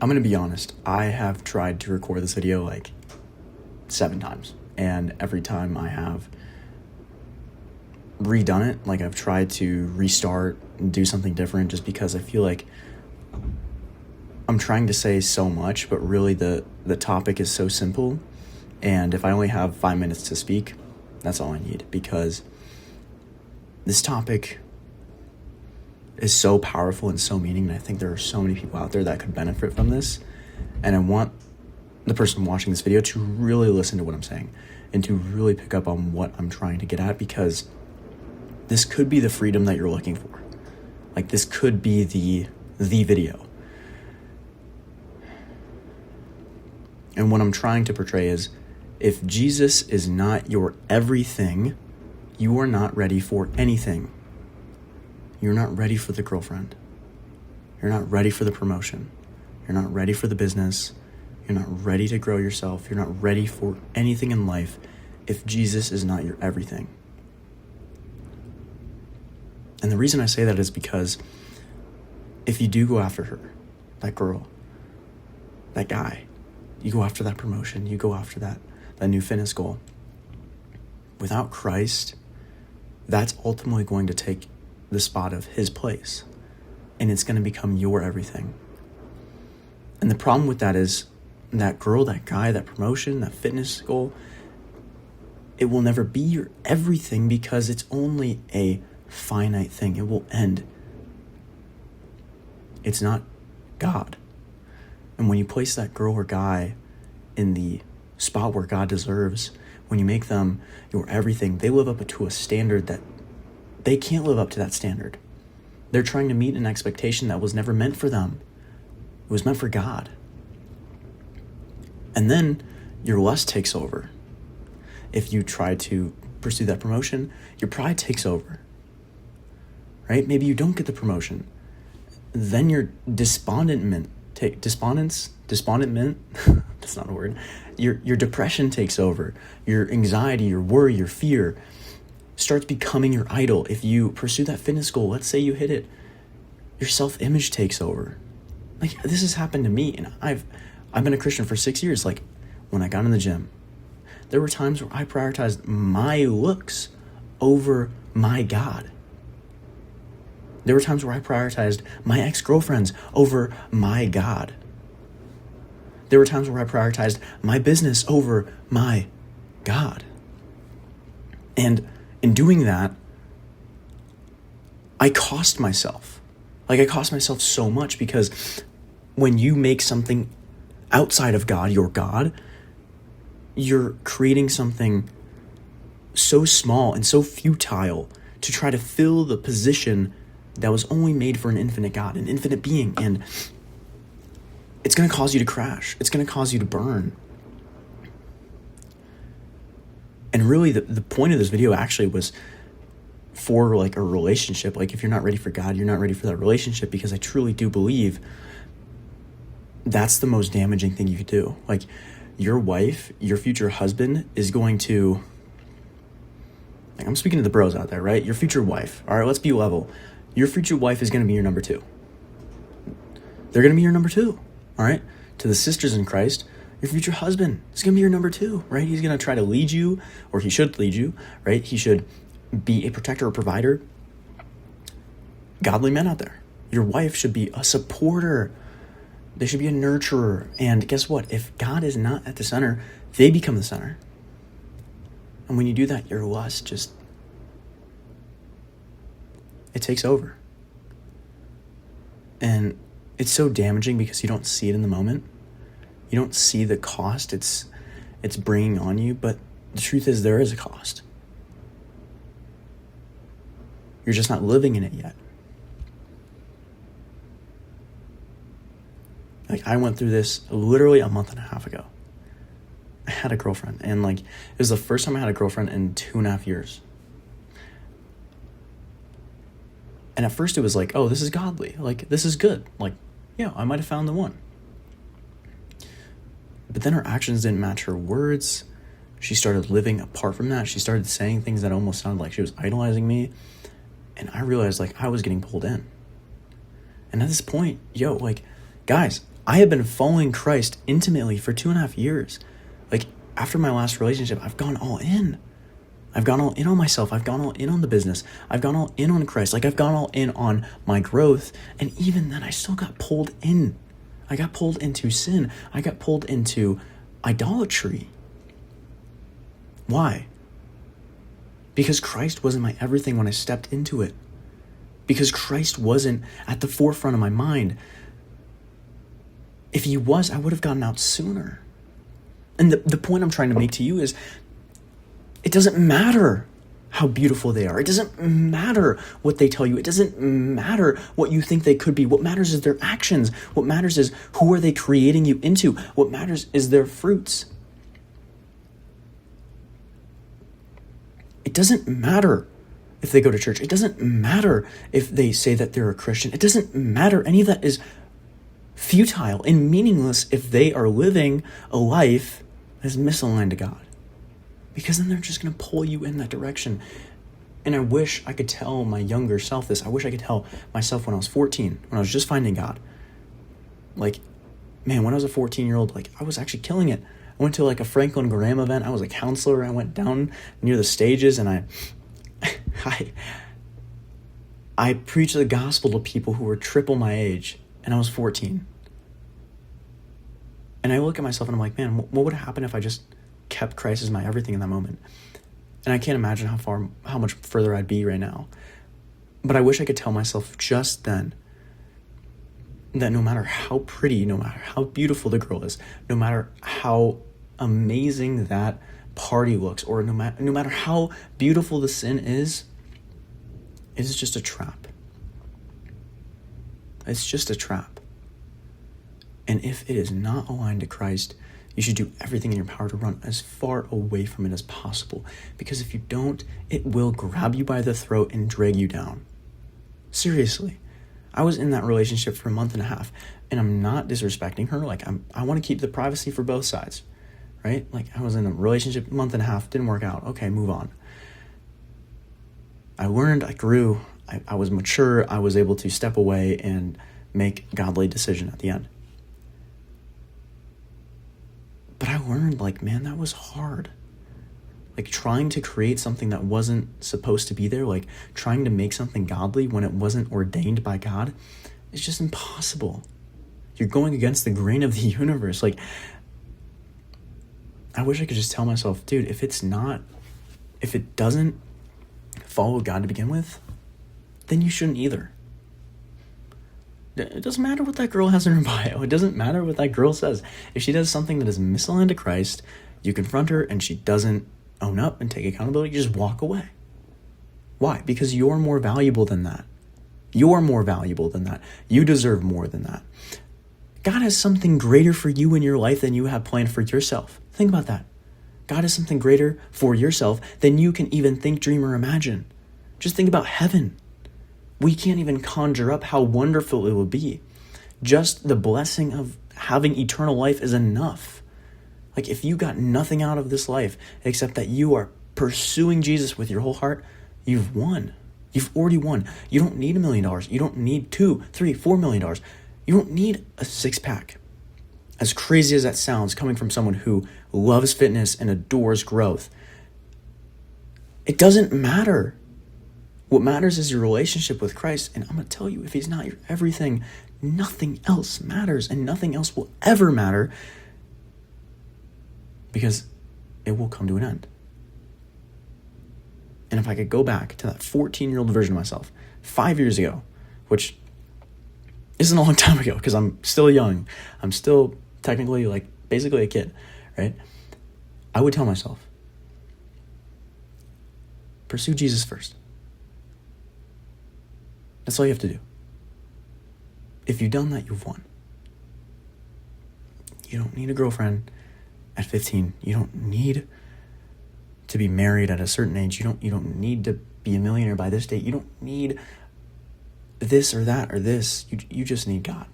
I'm going to be honest. I have tried to record this video like 7 times. And every time I have redone it, like I've tried to restart and do something different just because I feel like I'm trying to say so much, but really the topic is so simple. And if I only have 5 minutes to speak, that's all I need, because this topic is so powerful and so meaning, and I think there are so many people out there that could benefit from this. And I want the person watching this video to really listen to what I'm saying and to really pick up on what I'm trying to get at, because this could be the freedom that you're looking for. Like, this could be the video. And what I'm trying to portray is, if Jesus is not your everything, you are not ready for anything. You're not ready for the girlfriend. You're not ready for the promotion. You're not ready for the business. You're not ready to grow yourself. You're not ready for anything in life if Jesus is not your everything. And the reason I say that is because if you do go after her, that girl, that guy, you go after that promotion, you go after that new fitness goal, without Christ, that's ultimately going to take the spot of his place, and it's going to become your everything. And the problem with that is that girl, that guy, that promotion, that fitness goal, it will never be your everything because it's only a finite thing. It will end. It's not God. And when you place that girl or guy in the spot where God deserves, when you make them your everything, they live up to a standard that they can't live up to. That standard. They're trying to meet an expectation that was never meant for them. It was meant for God. And then your lust takes over. If you try to pursue that promotion, your pride takes over. Right? Maybe you don't get the promotion. Then your despondent that's not a word. Your depression takes over. Your anxiety, your worry, your fear starts becoming your idol. If you pursue that fitness goal, let's say you hit it, your self-image takes over. Like, this has happened to me, and I've been a Christian for 6 years. Like, when I got in the gym, there were times where I prioritized my looks over my God. There were times where I prioritized my ex-girlfriends over my God. There were times where I prioritized my business over my God. And in doing that, I cost myself. Like, I cost myself so much, because when you make something outside of God your God, you're creating something so small and so futile to try to fill the position that was only made for an infinite God, an infinite being. And it's going to cause you to crash. It's going to cause you to burn. And really, the point of this video actually was for like a relationship. Like, if you're not ready for God, you're not ready for that relationship, because I truly do believe that's the most damaging thing you could do. Like, your wife, your future husband is going to, like, I'm speaking to the bros out there, right? Your future wife. All right, let's be level. Your future wife is going to be your number 2. They're going to be your number 2. All right. To the sisters in Christ, your future husband is going to be your number 2, right? He's going to try to lead you, or he should lead you, right? He should be a protector or provider. Godly men out there. Your wife should be a supporter. They should be a nurturer. And guess what? If God is not at the center, they become the center. And when you do that, your lust just, it takes over. And it's so damaging because you don't see it in the moment. You don't see the cost it's bringing on you, but the truth is there is a cost. You're just not living in it yet. Like, I went through this literally a month and a half ago. I had a girlfriend, and like, it was the first time I had a girlfriend in 2.5 years. And at first it was like, oh, this is godly. Like, this is good. Like, yeah, I might have found the one. But then her actions didn't match her words. She started living apart from that. She started saying things that almost sounded like she was idolizing me. And I realized, like, I was getting pulled in. And at this point, like, guys, I have been following Christ intimately for 2.5 years. Like, after my last relationship, I've gone all in. I've gone all in on myself. I've gone all in on the business. I've gone all in on Christ. Like, I've gone all in on my growth. And even then, I still got pulled in. I got pulled into sin. I got pulled into idolatry. Why? Because Christ wasn't my everything when I stepped into it. Because Christ wasn't at the forefront of my mind. If he was, I would have gotten out sooner. And the point I'm trying to make to you is, it doesn't matter how beautiful they are. It doesn't matter what they tell you. It doesn't matter what you think they could be. What matters is their actions. What matters is, who are they creating you into? What matters is their fruits. It doesn't matter if they go to church. It doesn't matter if they say that they're a Christian. It doesn't matter. Any of that is futile and meaningless if they are living a life that is misaligned to God. Because then they're just going to pull you in that direction. And I wish I could tell my younger self this. I wish I could tell myself when I was 14, when I was just finding God. Like, man, when I was a 14-year-old, like, I was actually killing it. I went to like a Franklin Graham event. I was a counselor. I went down near the stages and I preached the gospel to people who were triple my age, and I was 14. And I look at myself and I'm like, man, what would happen if I just kept Christ as my everything in that moment? And I can't imagine how much further I'd be right now. But I wish I could tell myself just then that no matter how pretty, no matter how beautiful the girl is, no matter how amazing that party looks, or no matter how beautiful the sin is, it is just a trap. It's just a trap. And if it is not aligned to Christ, you should do everything in your power to run as far away from it as possible. Because if you don't, it will grab you by the throat and drag you down. Seriously. I was in that relationship for 1.5 months, and I'm not disrespecting her. Like, I want to keep the privacy for both sides, right? Like, I was in a relationship 1.5 months, didn't work out. Okay, move on. I learned, I grew, I was mature, I was able to step away and make a godly decision at the end. But I learned, like, man, that was hard. Like, trying to create something that wasn't supposed to be there, like trying to make something godly when it wasn't ordained by God, is just impossible. You're going against the grain of the universe. Like, I wish I could just tell myself, dude, if it doesn't follow God to begin with, then you shouldn't either. It doesn't matter what that girl has in her bio. It doesn't matter what that girl says. If she does something that is misaligned to Christ, you confront her and she doesn't own up and take accountability, you just walk away. Why? Because you're more valuable than that. You're more valuable than that. You deserve more than that. God has something greater for you in your life than you have planned for yourself. Think about that. God has something greater for yourself than you can even think, dream, or imagine. Just think about heaven. We can't even conjure up how wonderful it will be. Just the blessing of having eternal life is enough. Like, if you got nothing out of this life except that you are pursuing Jesus with your whole heart, you've won. You've already won. You don't need $1 million. You don't need $2, $3, $4 million. You don't need a six-pack. As crazy as that sounds, coming from someone who loves fitness and adores growth, it doesn't matter. What matters is your relationship with Christ. And I'm going to tell you, if he's not your everything, nothing else matters, and nothing else will ever matter, because it will come to an end. And if I could go back to that 14-year-old version of myself 5 years ago, which isn't a long time ago because I'm still young, I'm still technically like basically a kid, right? I would tell myself, pursue Jesus first. That's all you have to do. If you've done that, you've won. You don't need a girlfriend at 15. You don't need to be married at a certain age. You don't need to be a millionaire by this date. You don't need this or that or this. You just need God.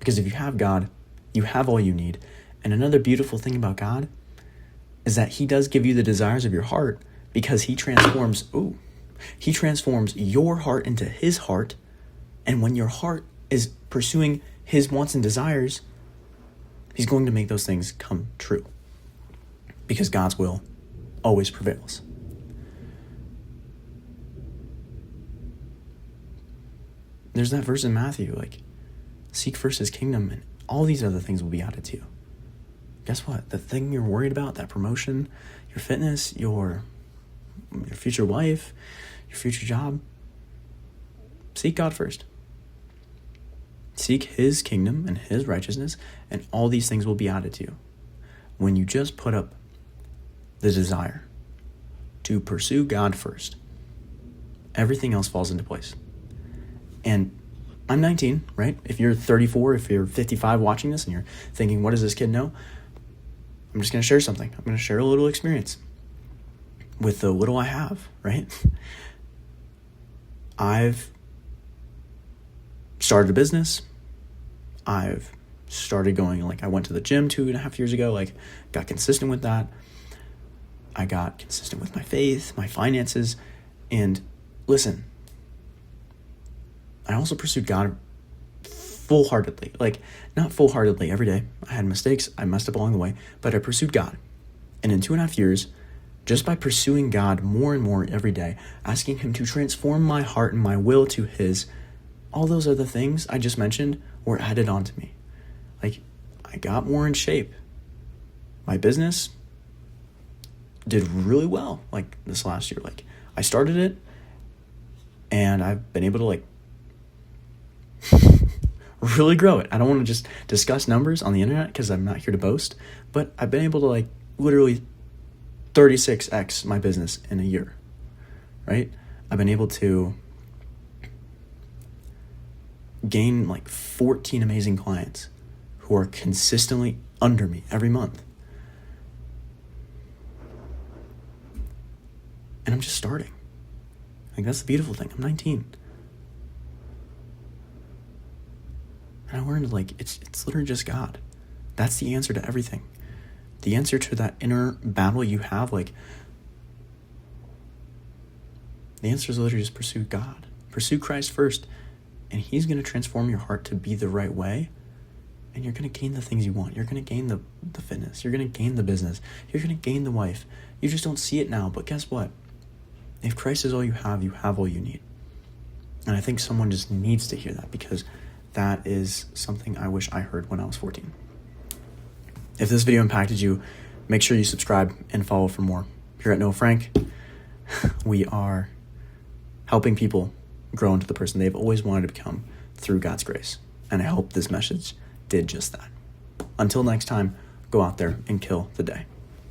Because if you have God, you have all you need. And another beautiful thing about God is that he does give you the desires of your heart, because he transforms your heart into his heart. And when your heart is pursuing his wants and desires, he's going to make those things come true. Because God's will always prevails. There's that verse in Matthew, like, seek first his kingdom and all these other things will be added to you. Guess what? The thing you're worried about, that promotion, your fitness, your future wife, your future job, seek God first. Seek his kingdom and his righteousness, and all these things will be added to you. When you just put up the desire to pursue God first, everything else falls into place. And I'm 19, right? If you're 34, if you're 55 watching this and you're thinking, what does this kid know? I'm just going to share something. I'm going to share a little experience with the little I have, right? I've started a business. I've started going, like, I went to the gym 2.5 years ago, like, got consistent with that. I got consistent with my faith, my finances, and listen, I also pursued God full-heartedly. Like, not full-heartedly every day. I had mistakes. I messed up along the way. But I pursued God. And in 2.5 years, just by pursuing God more and more every day, asking him to transform my heart and my will to his, all those other things I just mentioned were added on to me. Like, I got more in shape. My business did really well, like, this last year. Like, I started it, and I've been able to, like, really grow it. I don't want to just discuss numbers on the internet because I'm not here to boast, but I've been able to, like, literally 36x my business in a year, right? I've been able to gain like 14 amazing clients who are consistently under me every month. And I'm just starting. Like, that's the beautiful thing. I'm 19. And I learned, like, it's literally just God. That's the answer to everything. The answer to that inner battle you have, like, the answer is literally just pursue God. Pursue Christ first, and he's going to transform your heart to be the right way, and you're going to gain the things you want. You're going to gain the fitness. You're going to gain the business. You're going to gain the wife. You just don't see it now, but guess what? If Christ is all you have all you need. And I think someone just needs to hear that, because that is something I wish I heard when I was 14. If this video impacted you, make sure you subscribe and follow for more. Here at Noah Frank, we are helping people grow into the person they've always wanted to become through God's grace. And I hope this message did just that. Until next time, go out there and kill the day.